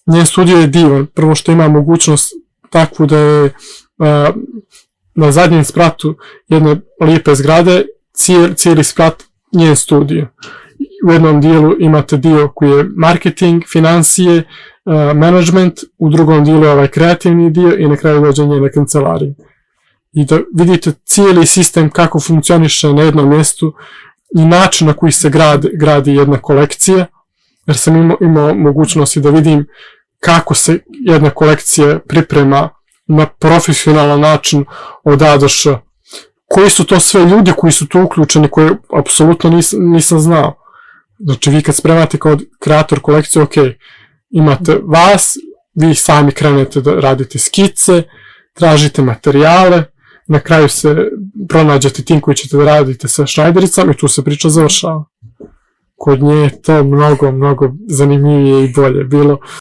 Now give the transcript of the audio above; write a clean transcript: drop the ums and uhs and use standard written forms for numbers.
njen studio je divan, prvo što ima mogućnost takvu da je na zadnjem spratu jedne lijepe zgrade, cijeli sprat njen studio. U jednom dijelu imate dio koji je marketing, financije, management, u drugom dijelu je ovaj kreativni dio i na kraju dođe njena kancelarija. I da vidite cijeli sistem kako funkcioniše na jednom mjestu i način na koji se gradi jedna kolekcija, jer sam imao mogućnosti da vidim kako se jedna kolekcija priprema na profesionalan način od A do Š. Koji su to sve ljudi koji su tu uključeni, koje apsolutno nisam znao. Znači vi kad spremate kao kreator kolekcije, ok, imate vas, vi sami krenete da radite skice, tražite materijale, na kraju se pronađete tim koji ćete da radite sa šnajdericama i tu se priča završava. Kod nje je to mnogo zanimljivije i bolje bilo.